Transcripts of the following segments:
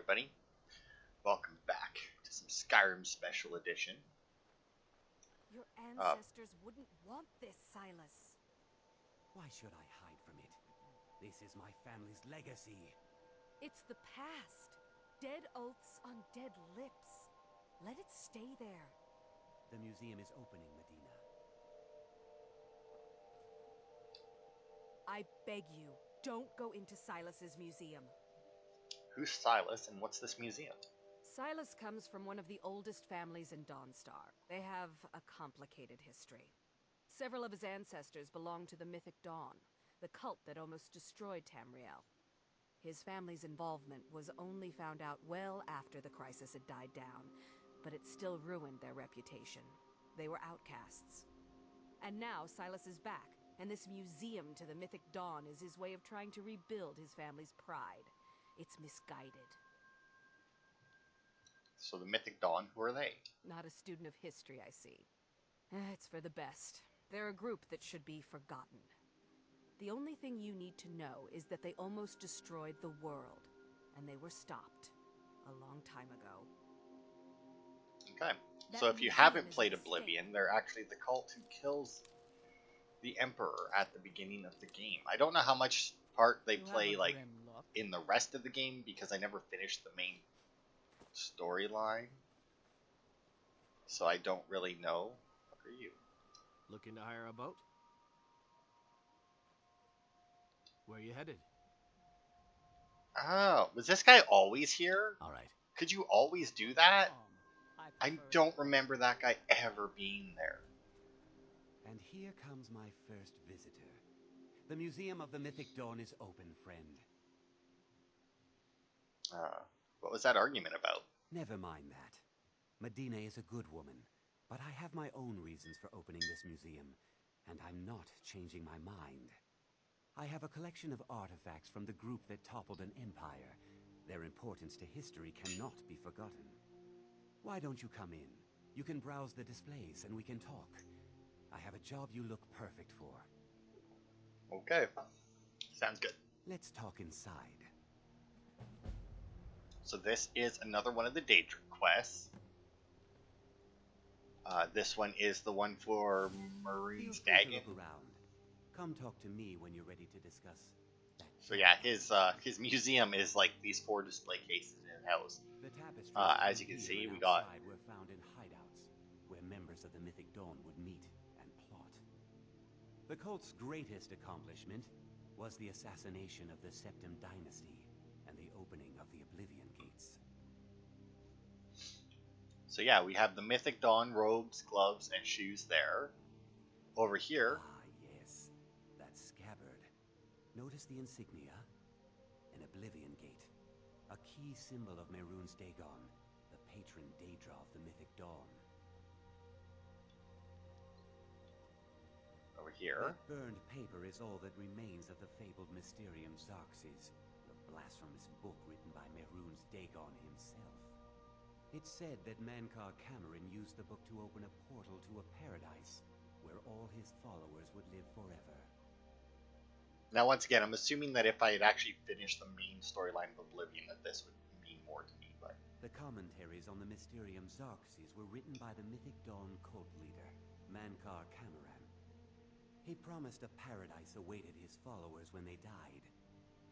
everybody. Welcome back to some Skyrim Special Edition. Your ancestors wouldn't want this, Silas. Why should I hide from it? This is my family's legacy. It's the past. Dead oaths on dead lips. Let it stay there. The museum is opening, Medina. I beg you, don't go into Silas's museum. Who's Silas and what's this museum? Silas comes from one of the oldest families in Dawnstar. They have a complicated history. Several of his ancestors belonged to the Mythic Dawn, the cult that almost destroyed Tamriel. His family's involvement was only found out well after the crisis had died down, but it still ruined their reputation. They were outcasts. And now Silas is back, and this museum to the Mythic Dawn is his way of trying to rebuild his family's pride. It's misguided. So the Mythic Dawn, who are they? Not a student of history, I see. It's for the best. They're a group that should be forgotten. The only thing you need to know is that they almost destroyed the world, and they were stopped a long time ago. Okay. That So if you museum haven't is a played mistake. Oblivion, they're actually the cult who kills the Emperor at the beginning of the game. I don't know how much part they play like in the rest of the game because I never finished the main storyline. So I don't really know. What are you? Looking to hire a boat? Where are you headed? Oh, was this guy always here? All right. Could you always do that? I don't remember that guy ever being there. And here comes my first visitor. The Museum of the Mythic Dawn is open, friend. What was that argument about? Never mind that. Medina is a good woman, but I have my own reasons for opening this museum, and I'm not changing my mind. I have a collection of artifacts from the group that toppled an empire. Their importance to history cannot be forgotten. Why don't you come in? You can browse the displays and we can talk. I have a job you look perfect for. Okay. Sounds good. Let's talk inside. So this is another one of the Daedric quests. This one is the one for Maroon's Feel free to Dagon. look around. Come talk to me when you're ready to discuss that. So yeah, his museum is like these 4 display cases in his house. The tapestries As you can here see, and we got- outside were found in hideouts where members of the Mythic Dawn would meet and plot. The cult's greatest accomplishment was the assassination of the Septim Dynasty and the opening of the Oblivion Gates. So yeah, we have the Mythic Dawn robes, gloves, and shoes there. Over here, Ah, yes, that scabbard. Notice the insignia? An Oblivion Gate. A key symbol of Mehrunes Dagon, the patron Daedra of the Mythic Dawn. over here. That burned paper is all that remains of the fabled Mysterium Xarxes, the blasphemous book written by Mehrunes Dagon himself. It's said that Mankar Cameron used the book to open a portal to a paradise where all his followers would live forever. Now once again, I'm assuming that if I had actually finished the main storyline of Oblivion, that this would mean more to me, but... The commentaries on the Mysterium Xarxes were written by the Mythic Dawn cult leader, Mankar Cameron. He promised a paradise awaited his followers when they died,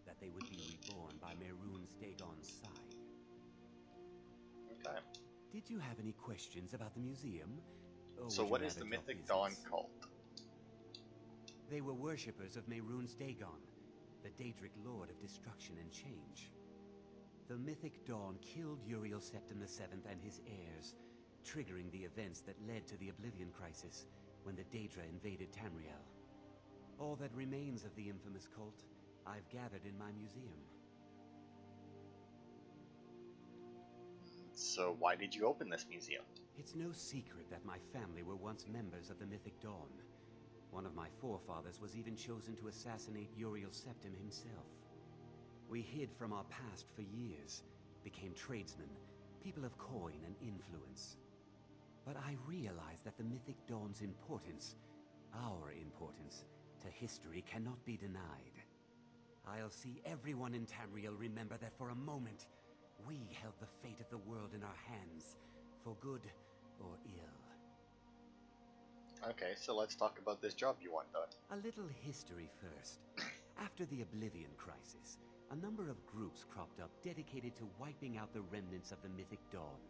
that they would be reborn by Mehrunes Dagon's side. Okay. Did you have any questions about the museum? Or So would you what is rather the talk Mythic Dawn business? cult? They were worshippers of Mehrunes Dagon, the Daedric Lord of Destruction and Change. The Mythic Dawn killed Uriel Septim VII and his heirs, triggering the events that led to the Oblivion Crisis when the Daedra invaded Tamriel. All that remains of the infamous cult, I've gathered in my museum. So why did you open this museum? It's no secret that my family were once members of the Mythic Dawn. One of my forefathers was even chosen to assassinate Uriel Septim himself. We hid from our past for years, became tradesmen, people of coin and influence. But I realized that the Mythic Dawn's importance, our importance, to history cannot be denied. I'll see everyone in Tamriel remember that for a moment, We held the fate of the world in our hands, for good or ill. Okay, so let's talk about this job you want done. A little history first. After the Oblivion Crisis, a number of groups cropped up dedicated to wiping out the remnants of the Mythic Dawn.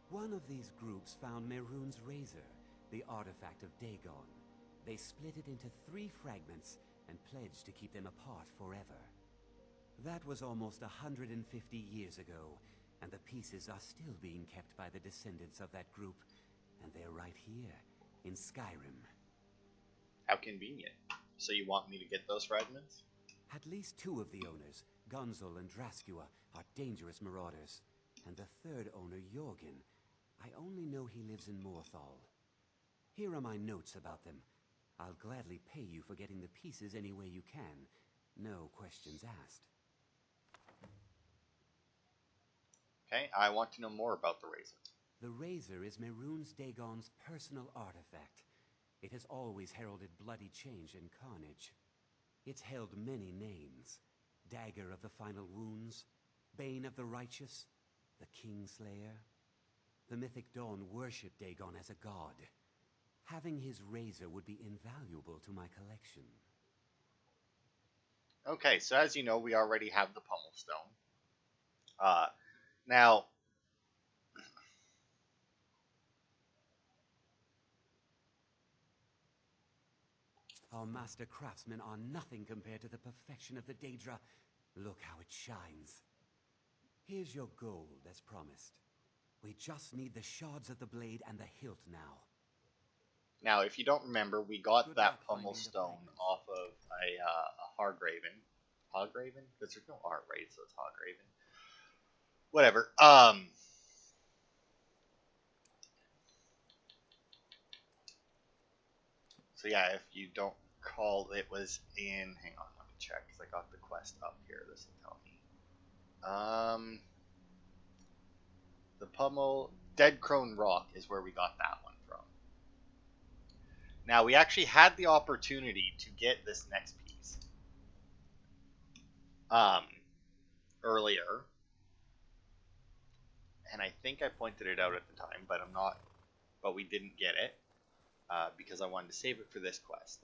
One of these groups found Mehrunes' razor, the artifact of Dagon. They split it into 3 fragments and pledged to keep them apart forever. That was almost 150 years ago, and the pieces are still being kept by the descendants of that group, and they're right here, in Skyrim. How convenient. So you want me to get those fragments? At least 2 of the owners, Gunzel and Draskua, are dangerous marauders. And the 3rd owner, Jorgen, I only know he lives in Morthal. Here are my notes about them. I'll gladly pay you for getting the pieces any way you can. No questions asked. Okay, I want to know more about the razor. The razor is Mehrunes Dagon's personal artifact. It has always heralded bloody change and carnage. It's held many names. Dagger of the Final Wounds, Bane of the Righteous, the Kingslayer. The Mythic Dawn worshipped Dagon as a god. Having his razor would be invaluable to my collection. Okay, so as you know, we already have the Pummel Stone. Now, Our master craftsmen are nothing compared to the perfection of the Daedra. Look how it shines. Here's your gold, as promised. We just need the shards of the blade and the hilt now. Now, if you don't remember, we got Good that luck Pummel finding the Stone fragments. off of a Hargraven. Hargraven? Because there's no R, right? So it's Hargraven. Whatever. So yeah, if you don't recall, it was in. Hang on, let me check because I got the quest up here. This will tell me. The Pummel Dead Crone Rock is where we got that one from. Now we actually had the opportunity to get this next piece. Earlier, and I think I pointed it out at the time, but I'm not. But we didn't get it because I wanted to save it for this quest.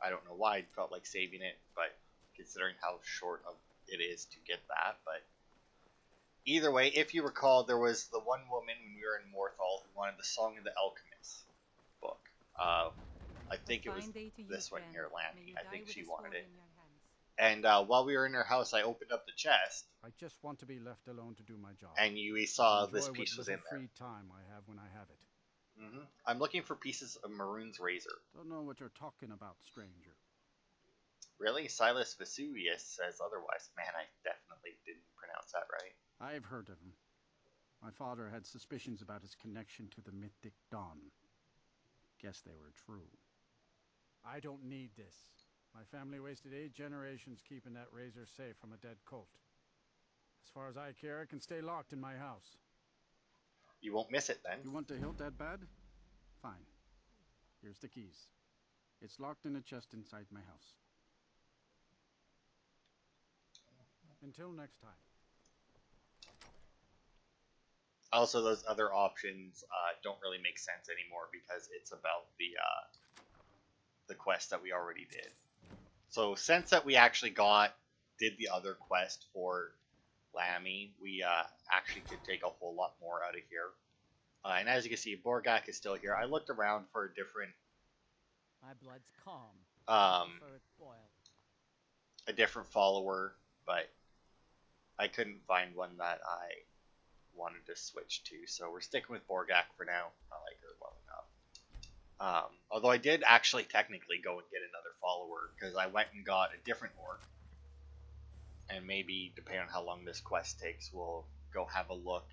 I don't know why I felt like saving it, but considering how short of it is to get that, but either way, if you recall, there was the one woman when we were in Morthal who wanted the Song of the Alchemist book. I think it was this one here, Lanny. I think she wanted it. And while we were in her house, I opened up the chest. I just want to be left alone to do my job. And you saw Enjoy this piece was in there. free time I have when I have it. I'm looking for pieces of Mehrunes' razor. Don't know what you're talking about, stranger. Really? Silas Vesuvius says otherwise. Man, I definitely didn't pronounce that right. I've heard of him. My father had suspicions about his connection to the Mythic Dawn. Guess they were true. I don't need this. My family wasted 8 generations keeping that razor safe from a dead cult. As far as I care, it can stay locked in my house. You won't miss it then. You want the hilt that bad? Fine. Here's the keys. It's locked in a chest inside my house. Until next time. Also, those other options don't really make sense anymore because it's about the quest that we already did. So since that we actually did the other quest for Lammy, we actually could take a whole lot more out of here. And as you can see, Borgak is still here. I looked around for a different My blood's calm. I prefer it boiled. a different follower, but I couldn't find one that I wanted to switch to. So we're sticking with Borgak for now. I like her well enough. Although I did actually technically go and get another follower because I went and got a different orc. And maybe, depending on how long this quest takes, we'll go have a look.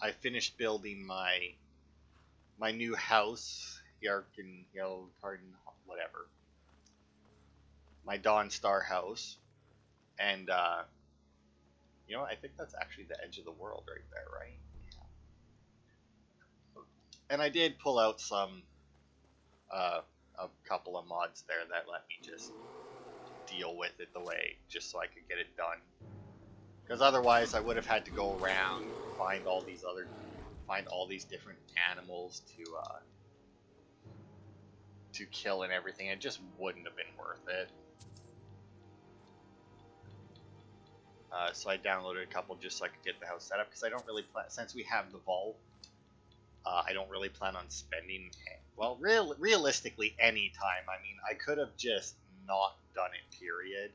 I finished building my new house, Yarkin, whatever. My Dawn Star house. And, you know, I think that's actually the edge of the world right there, right? Yeah. And I did pull out a couple of mods there that let me just deal with it the way, just so I could get it done. Because otherwise I would have had to go around, find all these different animals to kill and everything. It just wouldn't have been worth it. So I downloaded a couple just so I could get the house set up, because I don't really plan, since we have the vault, I don't really plan on spending, well, realistically any time. I mean, I could have just not done it, period.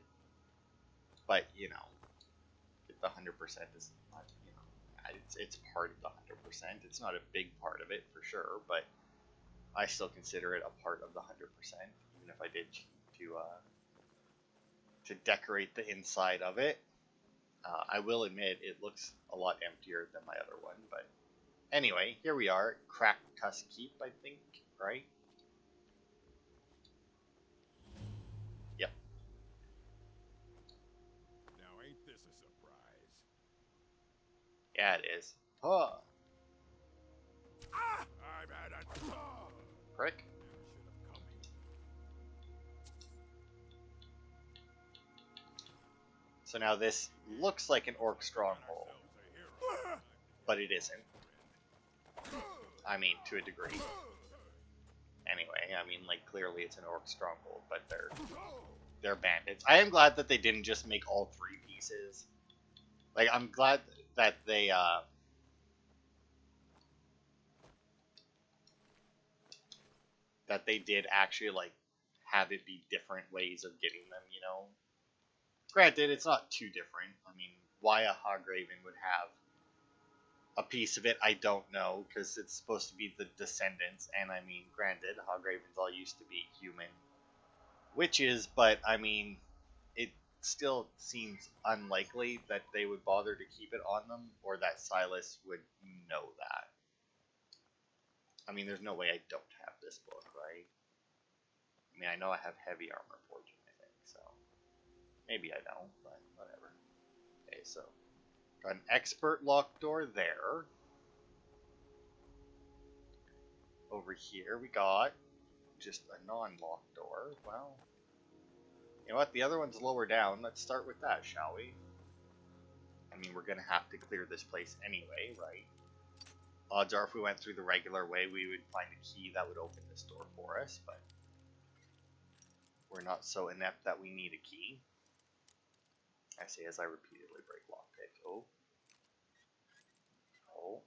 But, you know, the 100% is not, you know, it's part of the 100%. It's not a big part of it, for sure, but I still consider it a part of the 100%, even if I did to decorate the inside of it. I will admit it looks a lot emptier than my other one, but anyway, here we are, Cracked Tusk Keep, I think, right? Yep. Now ain't this a surprise? Yeah, it is. Huh. Ah! I've had a Prick. Never should have come here. So now this looks like an orc stronghold, but it isn't. I mean, to a degree. Anyway, I mean, like, clearly it's an orc stronghold, but they're bandits. I am glad that they didn't just make all 3 pieces. Like, I'm glad that they did actually, like, have it be different ways of getting them, you know? Granted, it's not too different. I mean, why a Hograven would have a piece of it, I don't know, because it's supposed to be the descendants, and I mean, granted, Hogravens all used to be human witches, but I mean, it still seems unlikely that they would bother to keep it on them, or that Silas would know that. I mean, there's no way I don't have this book, right? I mean, I know I have heavy armor forging, I think, so maybe I don't, but whatever. Okay, so got an expert lock door there. Over here we got just a non-lock door. Well, you know what? The other one's lower down. Let's start with that, shall we? I mean, we're gonna have to clear this place anyway, right? Odds are if we went through the regular way, we would find a key that would open this door for us, but we're not so inept that we need a key. I say as I repeatedly break lockpick. Oh. Oh.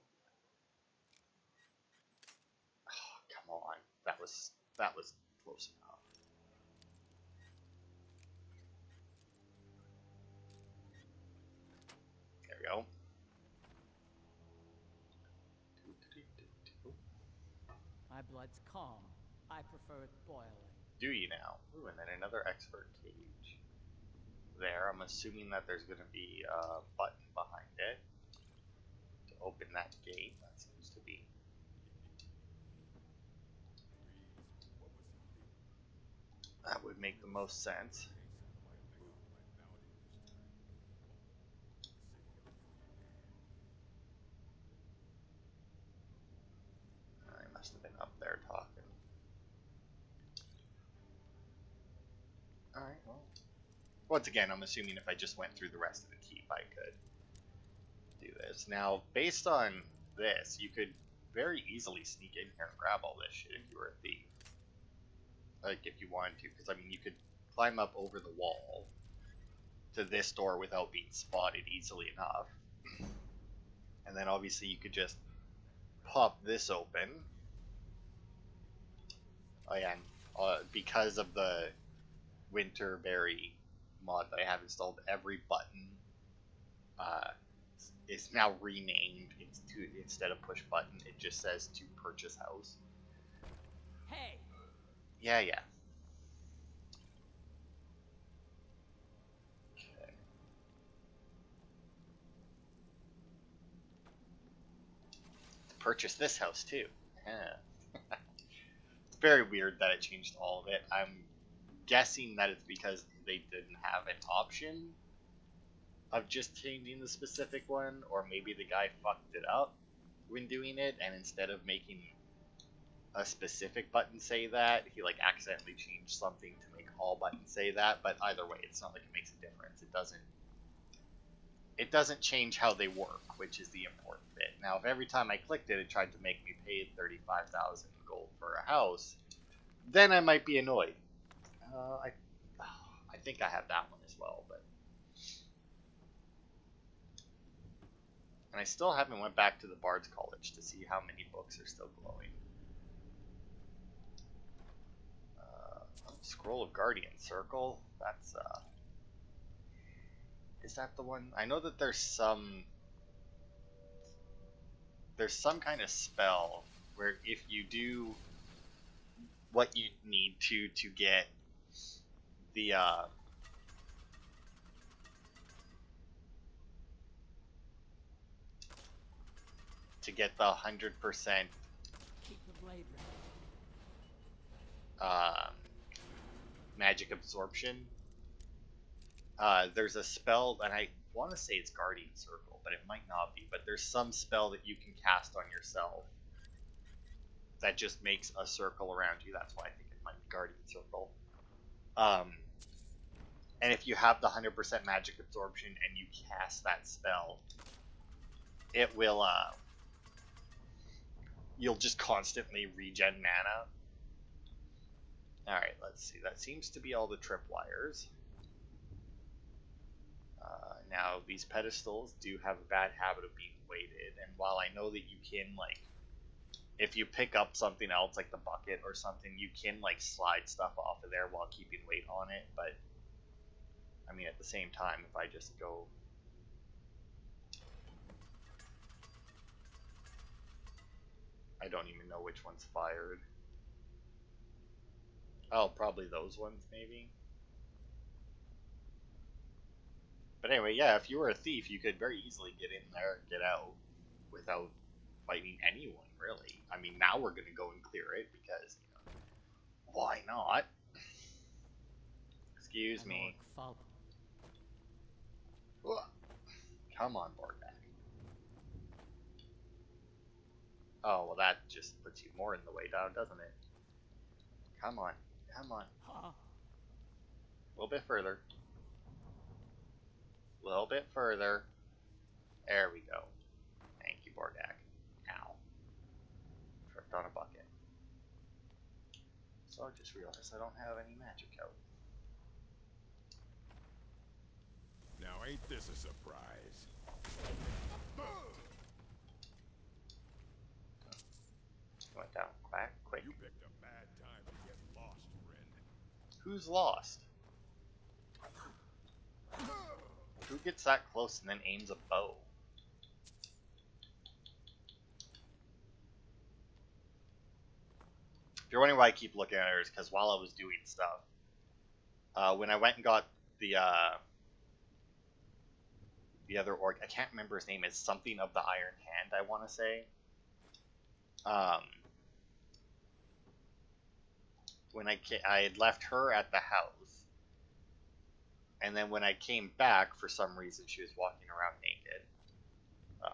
Oh, come on. That was close enough. There we go. My blood's calm. I prefer it boiling. Do you now? Ooh, and then another expert cage. There, I'm assuming that there's going to be a button behind it to open that gate. That seems to be. That would make the most sense. I must have been up there talking. Alright, well. Once again, I'm assuming if I just went through the rest of the keep, I could do this. Now, based on this, you could very easily sneak in here and grab all this shit if you were a thief. Like, if you wanted to, because, I mean, you could climb up over the wall to this door without being spotted easily enough. And then, obviously, you could just pop this open. Oh, yeah, and, because of the Winterberry mod that I have installed, every button is now renamed. Instead of push button, it just says to purchase house. Hey! Yeah. Okay. To purchase this house too. Yeah. It's very weird that it changed all of it. I'm guessing that it's because they didn't have an option of just changing the specific one, or maybe the guy fucked it up when doing it, and instead of making a specific button say that, he like accidentally changed something to make all buttons say that, but either way, it's not like it makes a difference. It doesn't change how they work, which is the important bit. Now, if every time I clicked it, it tried to make me pay 35,000 gold for a house, then I might be annoyed. I think I have that one as well, but. And I still haven't went back to the Bard's College to see how many books are still glowing. Scroll of Guardian Circle. That's is that the one? I know that there's some kind of spell where if you do what you need to get the to get the 100% Keep the blade magic absorption. There's a spell, and I want to say it's Guardian Circle, but it might not be. But there's some spell that you can cast on yourself that just makes a circle around you. That's why I think it might be Guardian Circle. And if you have the 100% magic absorption and you cast that spell, it will you'll just constantly regen mana. Alright, let's see. That seems to be all the tripwires. Now, these pedestals do have a bad habit of being weighted, and while I know that you can, like, if you pick up something else, like the bucket or something, you can, like, slide stuff off of there while keeping weight on it, but, I mean, at the same time, if I just go... I don't even know which one's fired. Oh, probably those ones, maybe? But anyway, yeah, if you were a thief, you could very easily get in there and get out without fighting anyone, really. I mean, now we're going to go and clear it because, you know, why not? Excuse me. Ugh. Come on, Bordak. Oh, well, that just puts you more in the way down, doesn't it? Come on. Come on. A little bit further. A little bit further. There we go. Thank you, Bordak. Ow. Tripped on a bucket. So I just realized I don't have any magic out. Now ain't this a surprise? Went down quack quick. You picked a bad time to get lost, friend. Who's lost? Who gets that close and then aims a bow? If you're wondering why I keep looking at her, it's because while I was doing stuff, when I went and got the other orc, I can't remember his name, it's something of the Iron Hand, I want to say. When I had left her at the house, and then when I came back, for some reason she was walking around naked.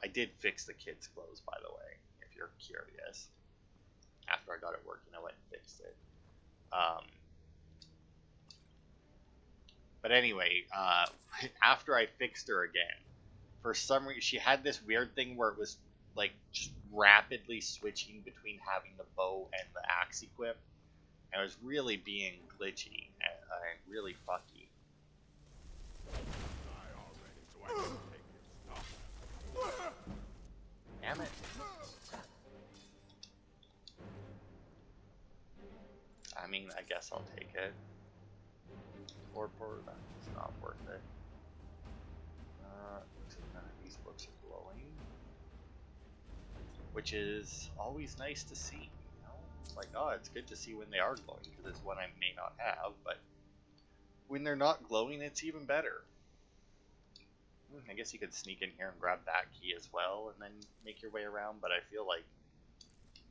I did fix the kid's clothes, by the way, if you're curious. After I got it working, I went and fixed it. But anyway, after I fixed her again, for some reason, she had this weird thing where it was like just rapidly switching between having the bow and the axe equipped. And it was really being glitchy and really fucky. Die already, so I can take your stuff. Damn it. I mean, I guess I'll take it. That's not worth it. Looks like none of these books are glowing. Which is always nice to see. You know? It's like, oh, it's good to see when they are glowing, because it's one I may not have, but when they're not glowing, it's even better. I guess you could sneak in here and grab that key as well, and then make your way around, but I feel like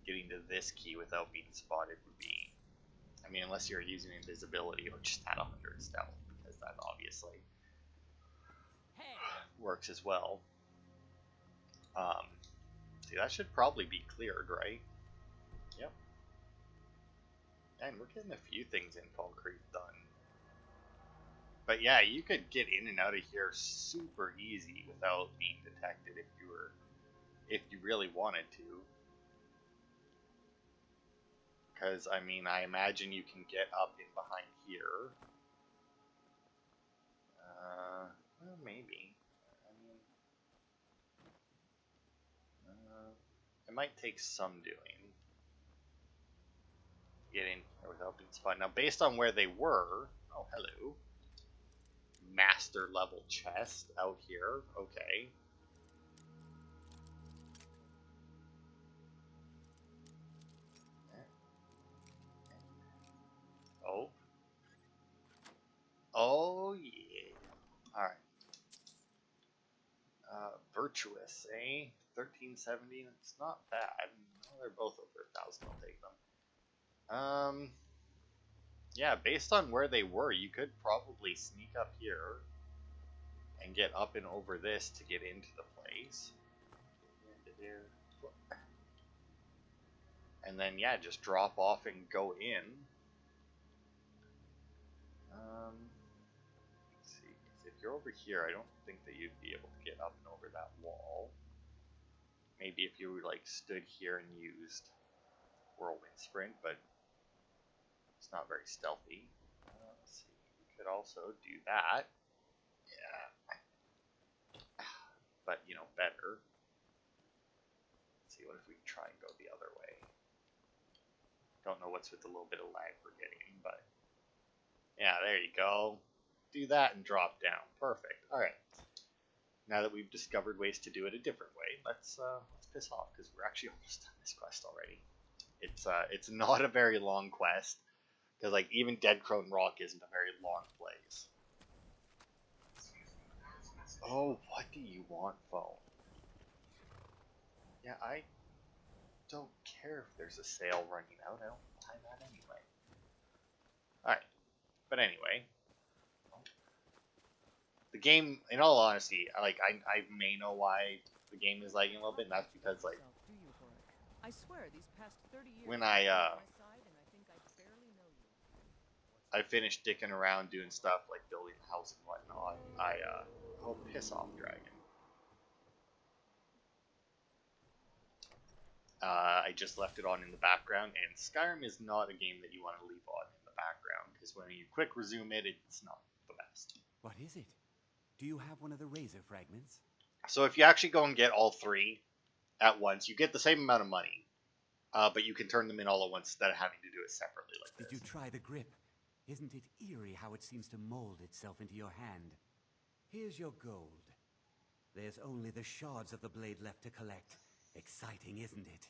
getting to this key without being spotted would be... I mean, unless you're using invisibility or just at 100 stealth, because that obviously works as well. See, that should probably be cleared, right? Yep. And we're getting a few things in Fall Creek done. But yeah, you could get in and out of here super easy without being detected if you really wanted to. Because, I mean, I imagine you can get up in behind here. Well, maybe. I mean, it might take some doing to get in here without being spotted. Now, based on where they were, oh, hello. Master level chest out here. Okay. Oh. Oh, yeah. Alright. Virtuous, eh? 1370. It's not bad. Oh, they're both over 1,000. I'll take them. Yeah, based on where they were, you could probably sneak up here and get up and over this to get into the place. And then, yeah, just drop off and go in. Let's see. If you're over here, I don't think that you'd be able to get up and over that wall. Maybe if you like stood here and used whirlwind sprint, but it's not very stealthy. Let's see. You could also do that. Yeah. But, you know, better. Let's see, what if we try and go the other way? Don't know what's with the little bit of lag we're getting, but yeah, there you go. Do that and drop down. Perfect. Alright. Now that we've discovered ways to do it a different way, let's piss off, because we're actually almost done this quest already. It's not a very long quest, because like even Dead Crone Rock isn't a very long place. Oh, what do you want, phone? Yeah, I don't care if there's a sale running out. I don't buy that anyway. Alright. But anyway. The game, in all honesty, I may know why the game is lagging a little bit, and that's because, like, I swear, these past 30 years when I finished dicking around doing stuff like building a house and whatnot, oh, piss off, dragon. I just left it on in the background, and Skyrim is not a game that you want to leave on in the background, because when you quick resume it, it's not the best. What is it? Do you have one of the razor fragments? So if you actually go and get all three at once, you get the same amount of money, but you can turn them in all at once instead of having to do it separately like this. Did you try the grip? Isn't it eerie how it seems to mold itself into your hand? Here's your gold. There's only the shards of the blade left to collect. Exciting, isn't it?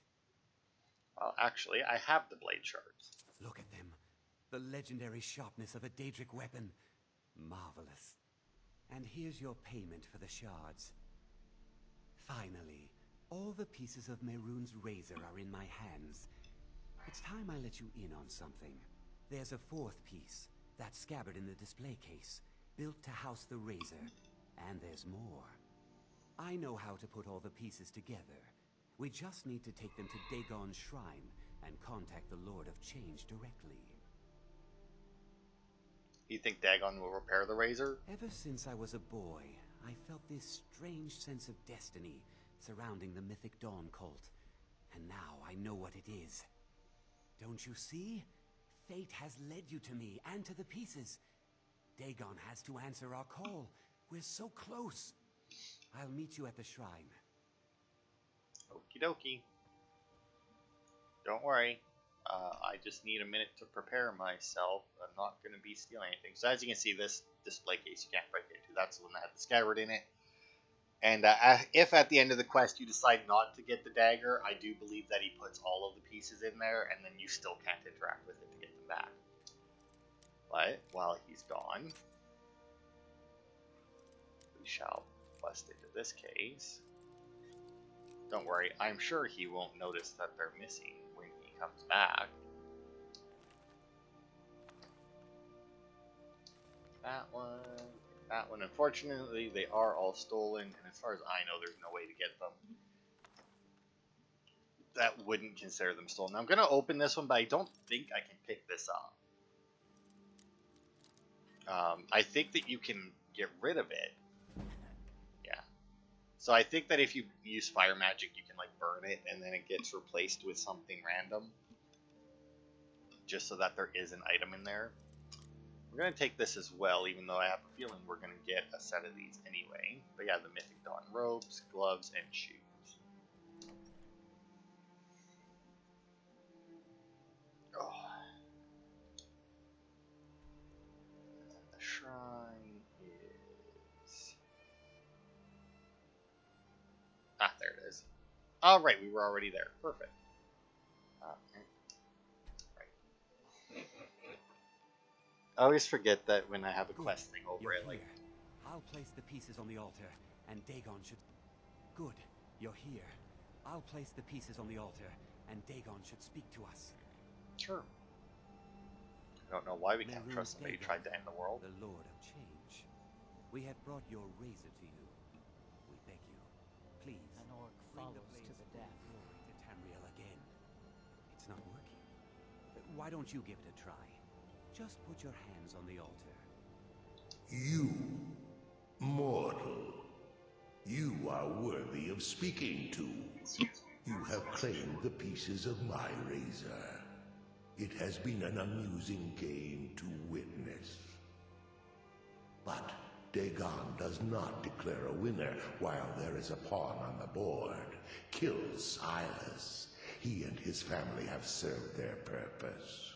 Well, actually, I have the blade shards. Look at them. The legendary sharpness of a Daedric weapon. Marvelous. And here's your payment for the shards. Finally, all the pieces of Mehrunes' razor are in my hands. It's time I let you in on something. There's a fourth piece, that scabbard in the display case, built to house the razor. And there's more. I know how to put all the pieces together. We just need to take them to Dagon's shrine and contact the Lord of Change directly. You think Dagon will repair the razor? Ever since I was a boy, I felt this strange sense of destiny surrounding the Mythic Dawn cult. And now I know what it is. Don't you see? Fate has led you to me and to the pieces. Dagon has to answer our call. We're so close. I'll meet you at the shrine. Okie dokie. Don't worry. I just need a minute to prepare myself. I'm not going to be stealing anything. So as you can see, this display case you can't break into. That's the one that had the scabbard in it. And if at the end of the quest you decide not to get the dagger, I do believe that he puts all of the pieces in there, and then you still can't interact with it to get them back. But while he's gone, we shall bust into this case. Don't worry, I'm sure he won't notice that they're missing when he comes back. That one. Unfortunately, they are all stolen, and as far as I know, there's no way to get them. That wouldn't consider them stolen. Now, I'm going to open this one, but I don't think I can pick this up. I think that you can get rid of it. Yeah. So I think that if you use fire magic, you can like burn it, and then it gets replaced with something random, just so that there is an item in there. We're gonna take this as well, even though I have a feeling we're gonna get a set of these anyway. But yeah, the Mythic Dawn robes, gloves, and shoes. Oh. And the shrine is... Ah, there it is. All right, we were already there. Perfect. Right. I always forget that when I have a quest thing over it, like... I'll place the pieces on the altar, and Dagon should... Good, you're here. I'll place the pieces on the altar, and Dagon should speak to us. Sure. I don't know why we can't Meru trust somebody who Dagon, tried to end the world. The Lord of Change. We have brought your razor to you. We beg you, please, An orc bring follows the to blaze the of death. glory to Tamriel again. It's not working. Why don't you give it a try? Just put your hands on the altar. You, mortal, you are worthy of speaking to. You have claimed the pieces of my razor. It has been an amusing game to witness. But Dagon does not declare a winner while there is a pawn on the board. Kill Silas. He and his family have served their purpose.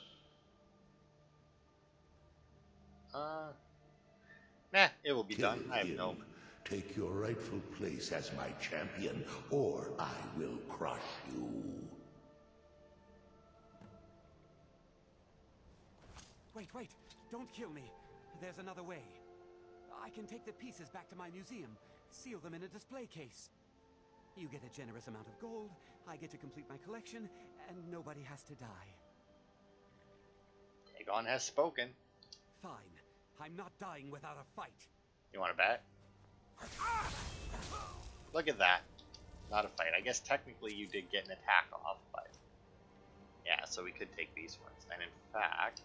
Nah, it will be Kill done. I have him. no... Take your rightful place as my champion, or I will crush you. Wait, don't kill me. There's another way. I can take the pieces back to my museum, seal them in a display case. You get a generous amount of gold, I get to complete my collection, and nobody has to die. Dagon has spoken. Fine. I'm not dying without a fight. You want to bet? Look at that. Not a fight. I guess technically you did get an attack off, but... Yeah, so we could take these ones. And in fact...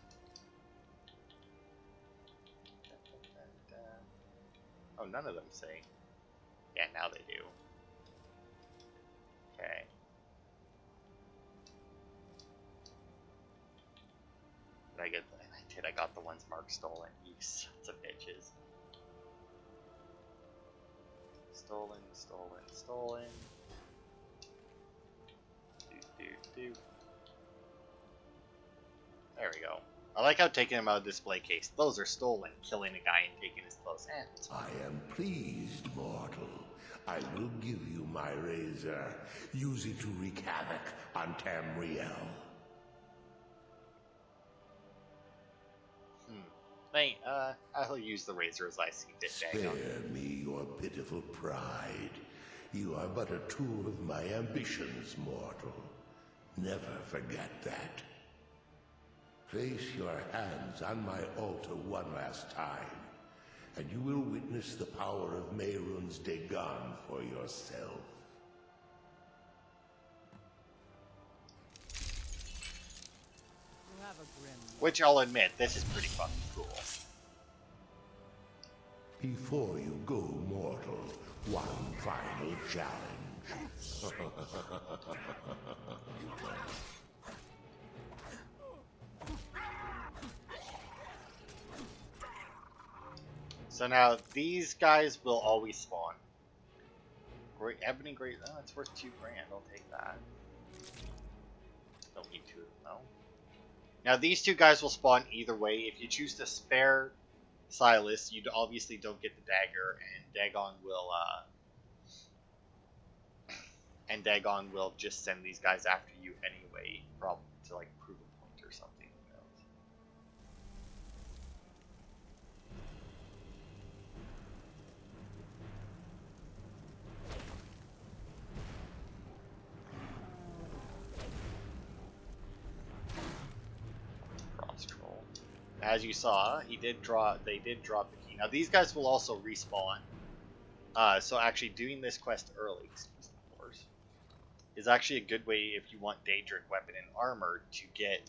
Oh, none of them say. Yeah, now they do. Okay. Did I get... I did. I got the ones marked stolen. You sons of bitches. Stolen. Do. There we go. I like how taking him out of the display case. Those are stolen. Killing a guy and taking his clothes. It's fine. I am pleased, mortal. I will give you my razor. Use it to wreak havoc on Tamriel. I'll use the razor as I see fit. Spare me your pitiful pride. You are but a tool of my ambitions, mortal. Never forget that. Place your hands on my altar one last time, and you will witness the power of Mehrunes Dagon for yourself. You have a grim look. Which I'll admit, this is pretty fucking cool. Before you go, mortal, one final challenge. So now, these guys will always spawn. Great Ebony Great... Oh, it's worth $2 grand. I'll take that. Don't need two of them, though. Now, these two guys will spawn either way. If you choose to spare Silas, you obviously don't get the dagger, and Dagon will just send these guys after you anyway, probably to like prove a point or something. Who knows? Cross troll. As you saw, they did drop the key. Now these guys will also respawn. So actually doing this quest early, is actually a good way if you want Daedric weapon and armor to get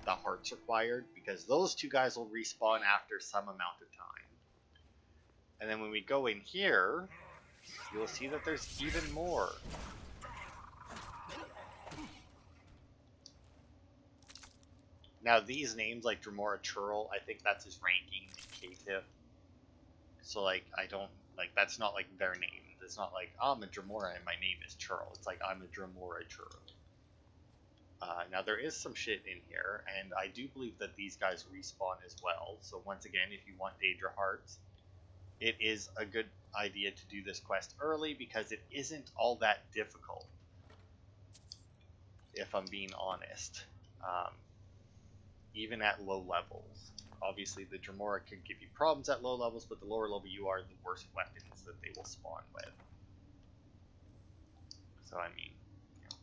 the hearts required, because those two guys will respawn after some amount of time. And then when we go in here, you'll see that there's even more. Now these names like Dremora Churl, I think that's his ranking in K-Tip. So like I don't like that's not like their name. It's not like I'm a Dremora and my name is Churl. It's like I'm a Dremora Churl. Now there is some shit in here, and I do believe that these guys respawn as well. So once again, if you want Daedra Hearts, it is a good idea to do this quest early because it isn't all that difficult, if I'm being honest. Even at low levels. Obviously the Dremora could give you problems at low levels, but the lower level you are, the worse weapons that they will spawn with. So I mean, you know.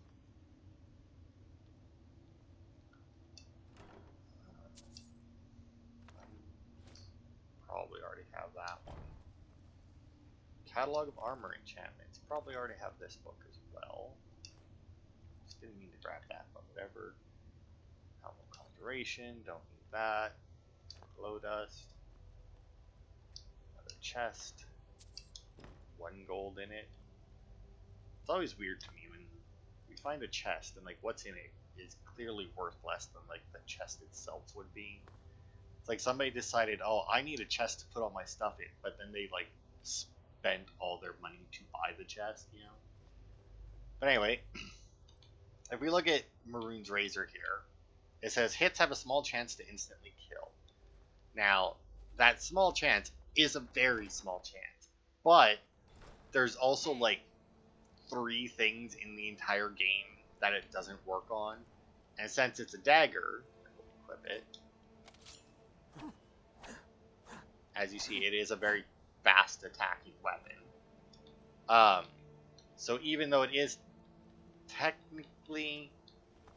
Probably already have that one. Catalog of Armor Enchantments. Probably already have this book as well. Just didn't mean to grab that, but whatever. Helm of Conjuration, don't need that. Glow Dust. Another chest. 1 gold in it. It's always weird to me when we find a chest and like what's in it is clearly worth less than like the chest itself would be. It's like somebody decided, oh, I need a chest to put all my stuff in, but then they like spent all their money to buy the chest, you know? But anyway, if we look at Maroon's Razor here, it says hits have a small chance to instantly kill. Now, that small chance is a very small chance, but there's also like 3 things in the entire game that it doesn't work on, and since it's a dagger, we'll equip it. As you see, it is a very fast attacking weapon. So even though it is technically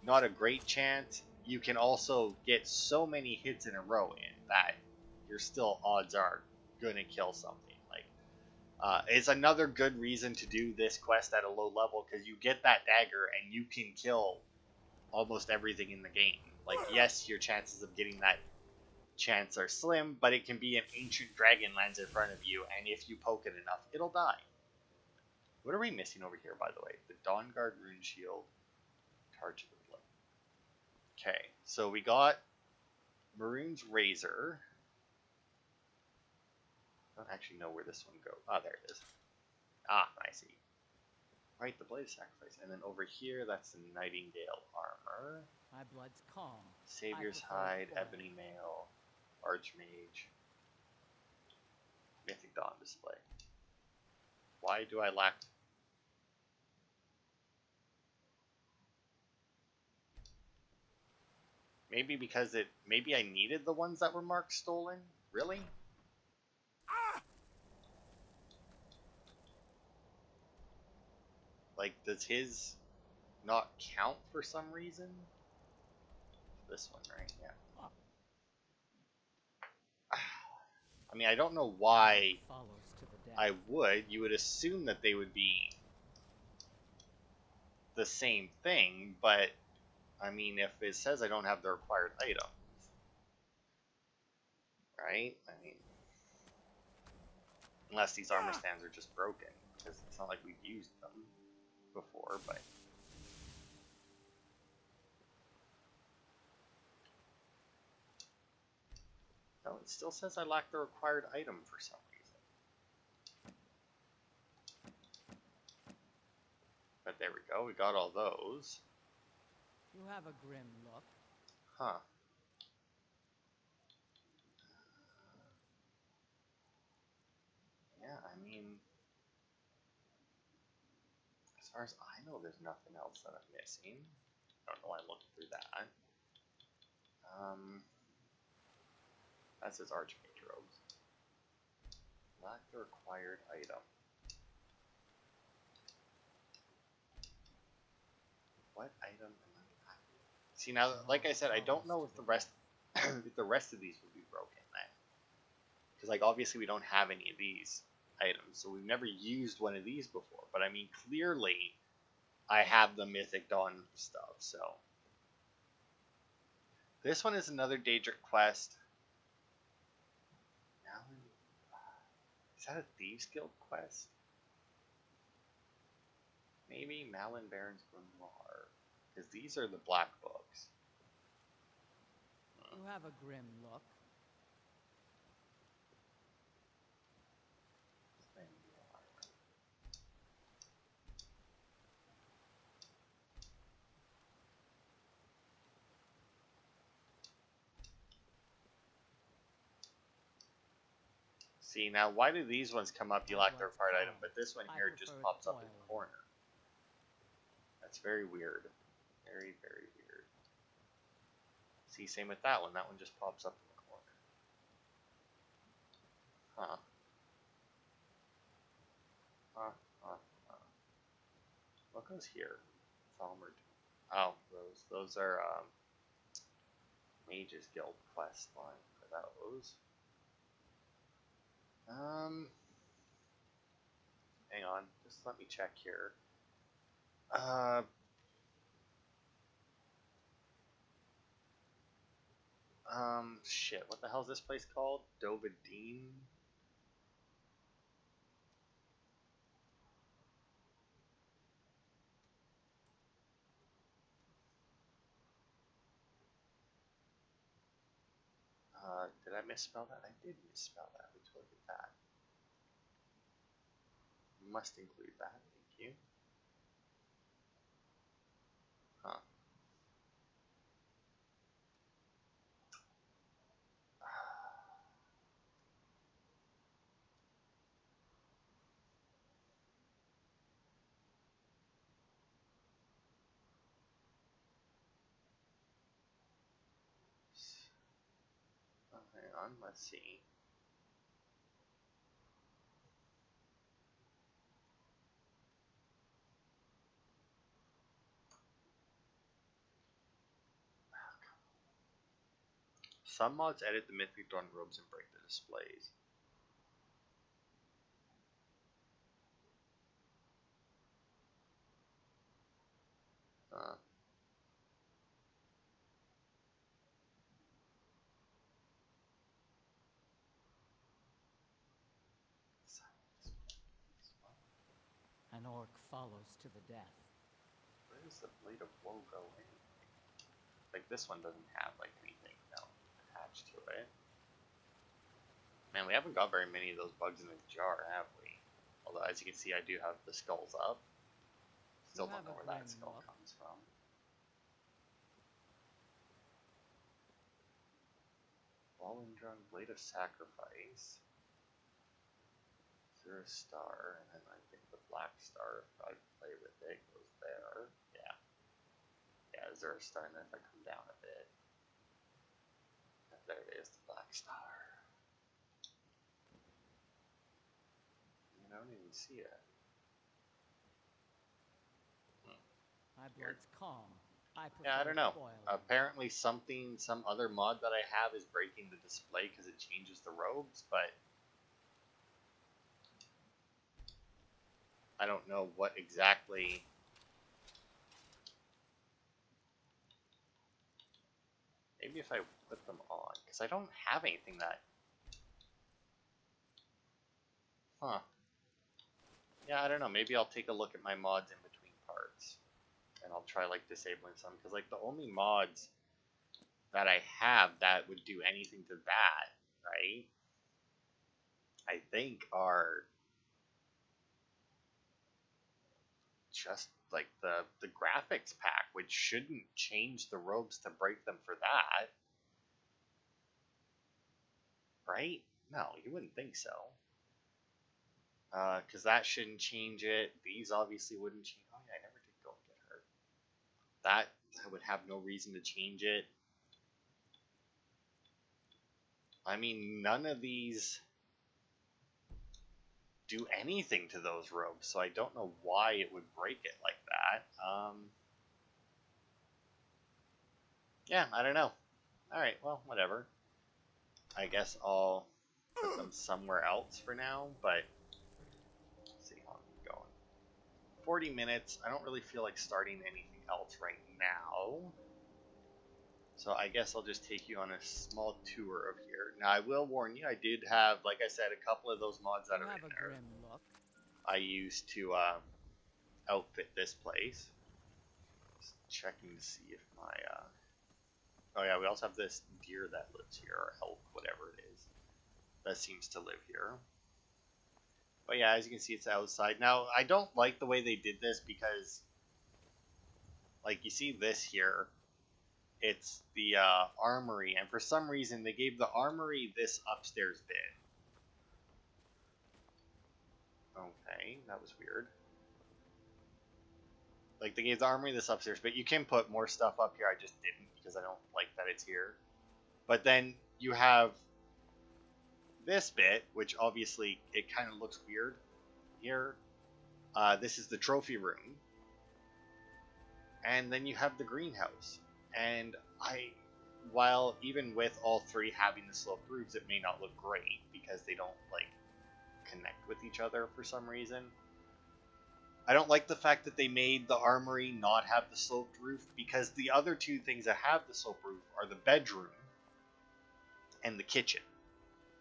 not a great chance, you can also get so many hits in a row in that your still odds are gonna kill something. Like, it's another good reason to do this quest at a low level, because you get that dagger and you can kill almost everything in the game. Like, yes, your chances of getting that chance are slim, but it can be an ancient dragon lands in front of you, and if you poke it enough, it'll die. What are we missing over here, by the way? The Dawnguard Rune Shield, Charge of the Blood. Okay, so we got Maroon's Razor. I don't actually know where this one goes. Ah, there it is. Ah, I see. Right, the Blade of Sacrifice. And then over here, that's the Nightingale Armor. My blood's calm. Savior's Hide, Ebony Mail, Archmage, Mythic Dawn Display. Why do I lack... Maybe because it... Maybe I needed the ones that were marked stolen? Really? Like, does his not count for some reason? This one, right? Yeah. I mean, I don't know why I would. You would assume that they would be the same thing, but I mean, if it says I don't have the required items, right? I mean, unless these armor stands are just broken, because it's not like we've used them before, but... No, it still says I lack the required item for some reason. But there we go, we got all those. You have a grim look. Huh. Yeah, I mean... As far as I know, there's nothing else that I'm missing. I don't know why I'm looking through that. That says Archmage Robes. Lack the required item. What item am I lacking? See, now, like I said, I don't know if the rest if the rest of these would be broken then. Because, like, obviously we don't have any of these items, so we've never used one of these before. But, I mean, clearly I have the Mythic Dawn stuff, so... This one is another Daedric quest. Is that a Thieves Guild quest? Maybe Malin Baron's Grimoire. Because these are the black books. You have a grim look. See, now why do these ones come up, you lack the required item, but this one here just pops up in the corner? That's very weird. Very, very weird. See, same with that one. That one just pops up in the corner. Huh. What goes here? Falmer. Oh, those are Mages Guild quest line for those. Hang on, just let me check here. Shit, what the hell is this place called? Dovadine? Did I misspell that? I did misspell that. We told you that. Must include that. Thank you. Huh. Hang on, let's see. Some mods edit the Mythic Dawn robes and break the displays. An orc follows to the death. Where does the Blade of Woe go in? Like, this one doesn't have, like, anything attached to it. Man, we haven't got very many of those bugs in a jar, have we? Although, as you can see, I do have the skulls up. Still don't know where that skull comes from. Wallendrung, Blade of Sacrifice. Is there a star? And then I think the black star, if I play with it, goes there. Yeah. Yeah, is there a star? And then if I come down a bit. There it is, the black star. I don't even see it. My blood's calm. Yeah, I don't know. Apparently some other mod that I have is breaking the display because it changes the robes, but I don't know what exactly. Maybe if I put them on, because I don't have anything that. Huh. Yeah, I don't know. Maybe I'll take a look at my mods in between parts. And I'll try, like, disabling some. Because, like, the only mods that I have that would do anything to that, right, I think are just, like, the graphics pack, which shouldn't change the robes to break them for that. Right? No, you wouldn't think so. Because that shouldn't change it. These obviously wouldn't change. Oh yeah, I never did go and get her. That I would have no reason to change it. I mean, none of these do anything to those robes, so I don't know why it would break it like that. Yeah, I don't know. Alright, well, whatever. I guess I'll put them somewhere else for now, but let's see how I'm going. 40 minutes. I don't really feel like starting anything else right now. So I guess I'll just take you on a small tour of here. Now I will warn you, I did have, like I said, a couple of those mods that You are have in a there. grim look. I used to outfit this place. Just checking to see if my oh yeah, we also have this deer that lives here, or elk, whatever it is, that seems to live here. But yeah, as you can see, it's outside. Now, I don't like the way they did this because, like, you see this here, it's the armory, and for some reason they gave the armory this upstairs bit. Okay, that was weird. Like, they gave the armory this upstairs, but you can put more stuff up here. I just didn't because I don't like that it's here. But then you have this bit, which obviously it kind of looks weird here. This is the trophy room. And then you have the greenhouse. And while even with all three having the sloped roofs, it may not look great because they don't, like, connect with each other for some reason. I don't like the fact that they made the armory not have the sloped roof, because the other two things that have the sloped roof are the bedroom and the kitchen.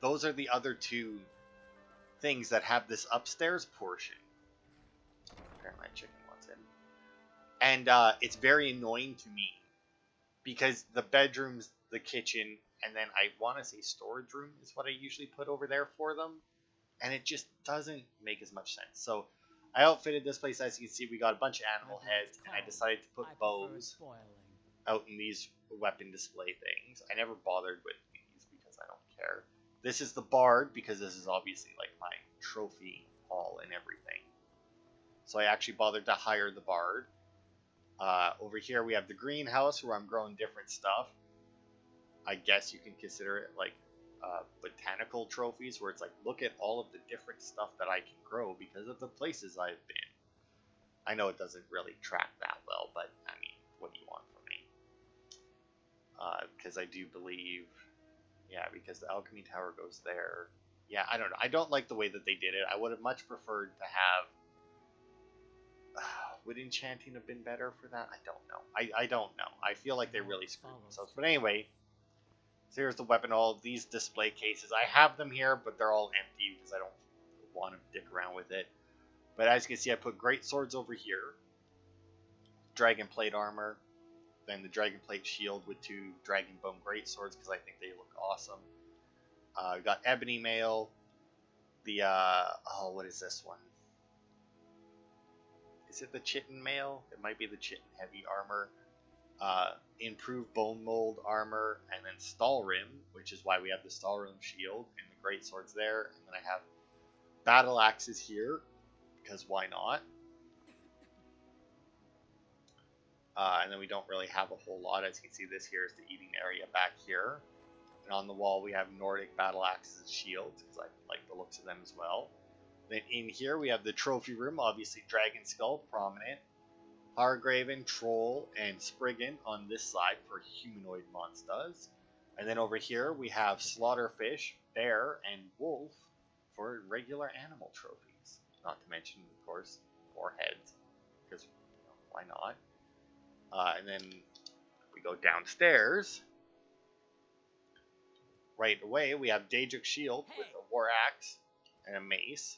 Those are the other two things that have this upstairs portion. Apparently my chicken wants in. And it's very annoying to me because the bedroom's the kitchen, and then I want to say storage room is what I usually put over there for them, and it just doesn't make as much sense. So I outfitted this place. As you can see, we got a bunch of animal heads, and I decided to put bows out in these weapon display things. I never bothered with these because I don't care. This is the bard, because this is obviously like my trophy hall and everything. So I actually bothered to hire the bard. Over here we have the greenhouse where I'm growing different stuff. I guess you can consider it like botanical trophies, where it's like, look at all of the different stuff that I can grow because of the places I've been. I know it doesn't really track that well, but I mean, what do you want from me? Because I do believe, yeah, because the alchemy tower goes there. Yeah, I don't know. I don't like the way that they did it. I would have much preferred to have... would enchanting have been better for that? I don't know. I don't know. I feel like they really screwed themselves. But anyway, so here's the weapon. All of these display cases. I have them here, but they're all empty because I don't want to dick around with it. But as you can see, I put great swords over here. Dragon plate armor. Then the dragon plate shield with two dragon bone great swords because I think they look awesome. Got ebony mail. The oh, what is this one? Is it the chitin mail? It might be the chitin heavy armor. Improved bone mold armor, and then Stalrim, which is why we have the Stalrim shield and the great swords there. And then I have battle axes here because why not? And then we don't really have a whole lot. As you can see, this here is the eating area back here. And on the wall we have Nordic battle axes and shields because I like the looks of them as well. Then in here we have the trophy room, obviously Dragon Skull, prominent. Hargraven, Troll, and Spriggan on this side for humanoid monsters. And then over here we have Slaughterfish, Bear, and Wolf for regular animal trophies. Not to mention, of course, more heads, because why not? And then we go downstairs. Right away we have Daedric Shield with a war axe and a mace.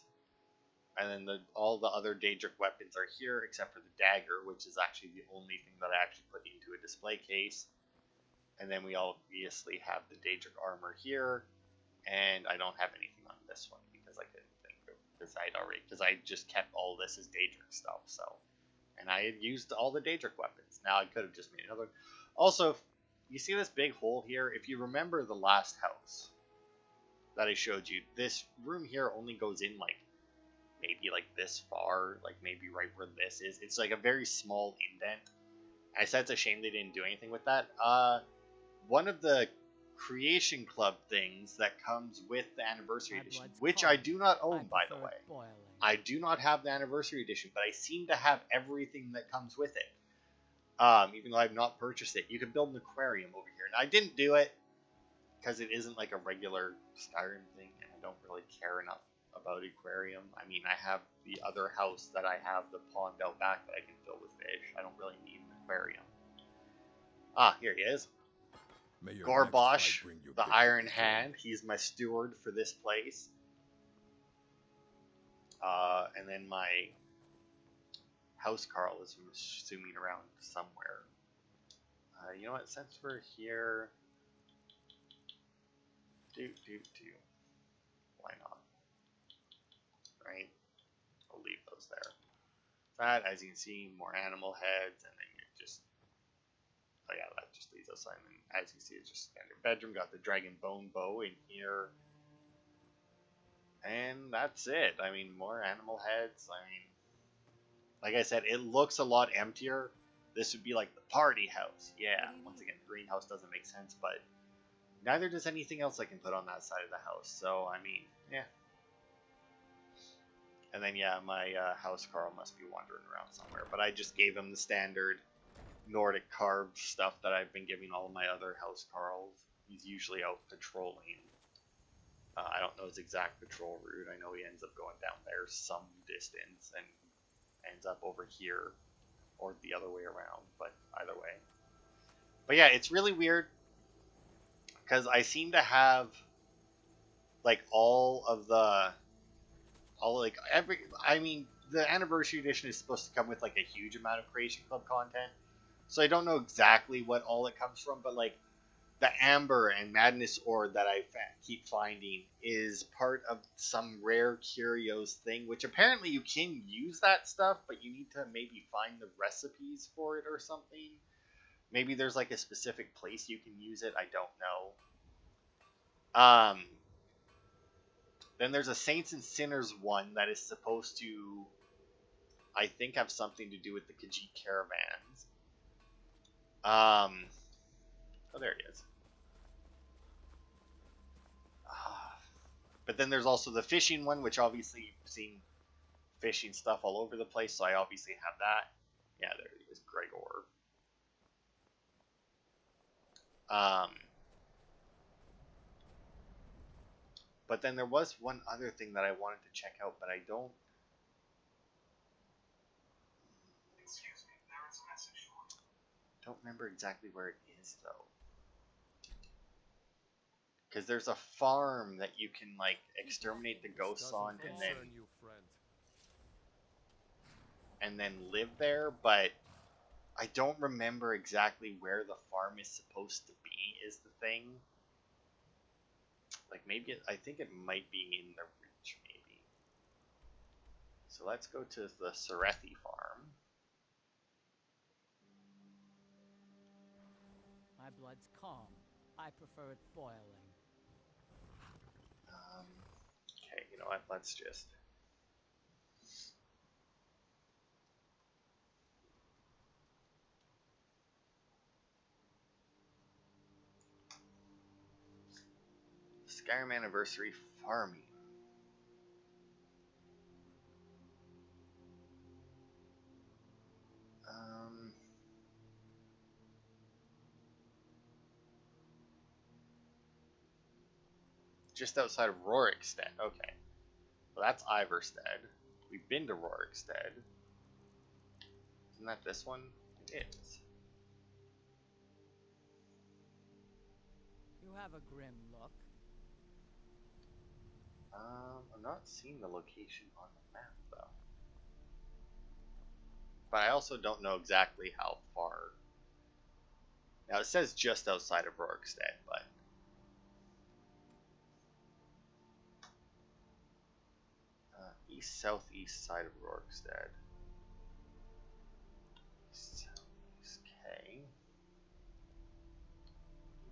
And then all the other Daedric weapons are here, except for the dagger, which is actually the only thing that I actually put into a display case. And then we obviously have the Daedric armor here, and I don't have anything on this one because I couldn't think of it, because I just kept all this as Daedric stuff. So, and I had used all the Daedric weapons. Now I could have just made another. Also, you see this big hole here? If you remember the last house that I showed you, this room here only goes in like maybe like this far, like maybe right where this is. It's like a very small indent. I said it's a shame they didn't do anything with that. One of the Creation Club things that comes with the Anniversary Edition, which I do not own, by the way. I do not have the Anniversary Edition, but I seem to have everything that comes with it. Even though I've not purchased it. You can build an aquarium over here. And I didn't do it because it isn't like a regular Skyrim thing, and I don't really care enough about aquarium. I mean, I have the other house that I have the pond out back that I can fill with fish. I don't really need an aquarium. Ah, here he is. May your next Gorbosh, fight bring you the victory, Iron friend. Hand. He's my steward for this place. And then my house Carl is, I'm assuming, around somewhere. You know what? Since we're here, why not? Right? I'll leave those there. That, as you can see, more animal heads, and then you just, oh yeah, that just leaves us. And as you see, it's just standard bedroom. Got the dragon bone bow in here, and that's it. I mean, more animal heads. I mean, like I said, it looks a lot emptier. This would be like the party house. Yeah, once again, greenhouse doesn't make sense, but neither does anything else I can put on that side of the house. So, I mean, yeah. And then, yeah, my house Carl must be wandering around somewhere. But I just gave him the standard Nordic carved stuff that I've been giving all of my other house Carls. He's usually out patrolling. I don't know his exact patrol route. I know he ends up going down there some distance and ends up over here or the other way around, but either way. But yeah, it's really weird because I seem to have like I mean, the anniversary edition is supposed to come with like a huge amount of Creation Club content, so I don't know exactly what all it comes from, but like the Amber and Madness Ore that I keep finding is part of some rare curios thing, which apparently you can use that stuff, but you need to maybe find the recipes for it or something. Maybe there's like a specific place you can use it. I don't know. Then there's a Saints and Sinners one that is supposed to, I think, have something to do with the Khajiit caravans. Oh, there it is. But then there's also the fishing one, which obviously you've seen fishing stuff all over the place, so I obviously have that. Yeah, there it is, Gregor. But then there was one other thing that I wanted to check out, but I don't. Excuse me, there is a message for you. Don't remember exactly where it is though. Because there's a farm that you can like exterminate the ghosts on and then live there, but I don't remember exactly where the farm is supposed to be is the thing. Like maybe I think it might be in the Reach maybe. So let's go to the Serethi farm. My blood's calm. I prefer it boiling. Okay, you know what? Let's just. Skyrim Anniversary Farming. Just outside of Rorikstead. Okay. Well, that's Iverstead. We've been to Rorikstead. Isn't that this one? It is. You have a grim look. I'm not seeing the location on the map, though. But I also don't know exactly how far. Now, it says just outside of Rorikstead, but... east-southeast side of Rorikstead. East-southeast, okay.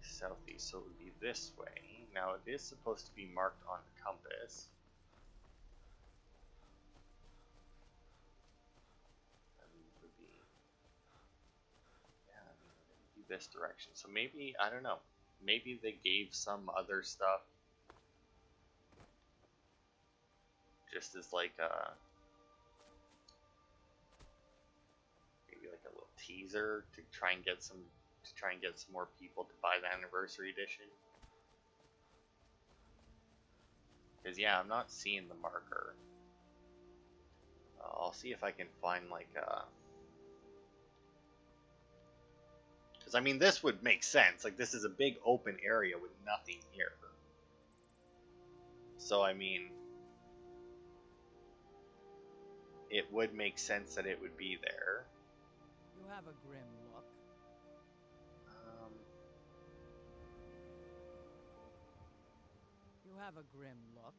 East-southeast, so it would be this way. Now, it is supposed to be marked on the compass. This direction. So maybe, I don't know, maybe they gave some other stuff just as like a, maybe like a little teaser to try and get some more people to buy the anniversary edition. Because yeah, I'm not seeing the marker. I'll see if I can find like a, Because, I mean, this would make sense. Like, this is a big open area with nothing here. So, I mean, it would make sense that it would be there. You have a grim look. You have a grim look.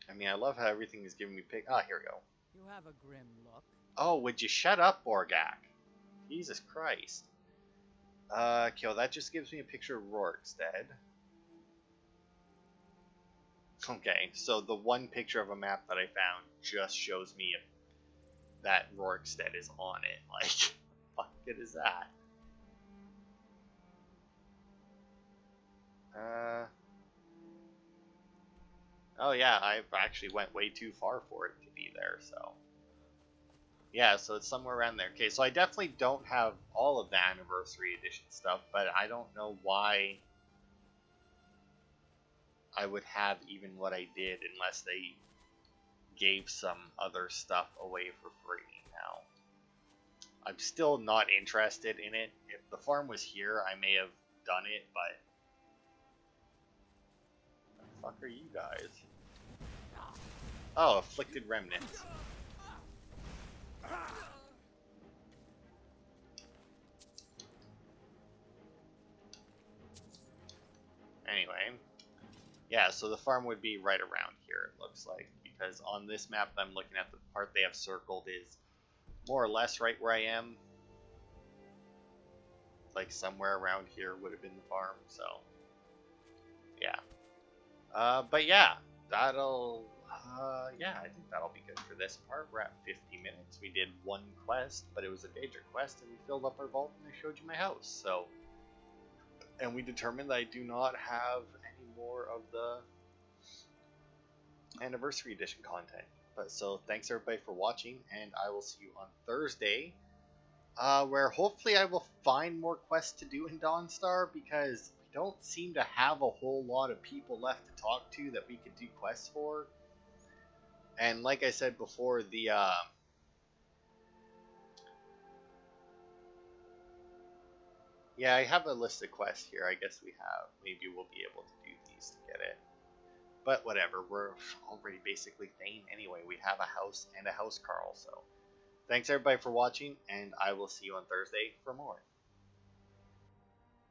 I mean, I love how everything is giving me pick. Ah, here we go. You have a grim look. Oh, would you shut up, Borgak? Jesus Christ. Okay, well, that just gives me a picture of Rorikstead. Okay, so the one picture of a map that I found just shows me that Rorikstead is on it. Like, fuck good is that? Oh yeah, I actually went way too far for it to be there, so. Yeah, so it's somewhere around there. Okay, so I definitely don't have all of the Anniversary Edition stuff, but I don't know why I would have even what I did unless they gave some other stuff away for free now. I'm still not interested in it. If the farm was here, I may have done it, but what the fuck are you guys? Oh, Afflicted Remnants. Anyway, yeah, so the farm would be right around here, it looks like, because on this map I'm looking at, the part they have circled is more or less right where I am. Like somewhere around here would have been the farm, so yeah. But yeah, that'll yeah, I think that'll be good for this part. We're at 50 minutes. We did one quest, but it was a major quest, and we filled up our vault, and I showed you my house. So, and we determined that I do not have any more of the Anniversary Edition content. But so, thanks everybody for watching, and I will see you on Thursday, where hopefully I will find more quests to do in Dawnstar, because we don't seem to have a whole lot of people left to talk to that we could do quests for. And like I said before, the yeah, I have a list of quests here. I guess we have. Maybe we'll be able to do these to get it. But whatever, we're already basically Thane anyway. We have a house and a house Carl. So thanks everybody for watching, and I will see you on Thursday for more.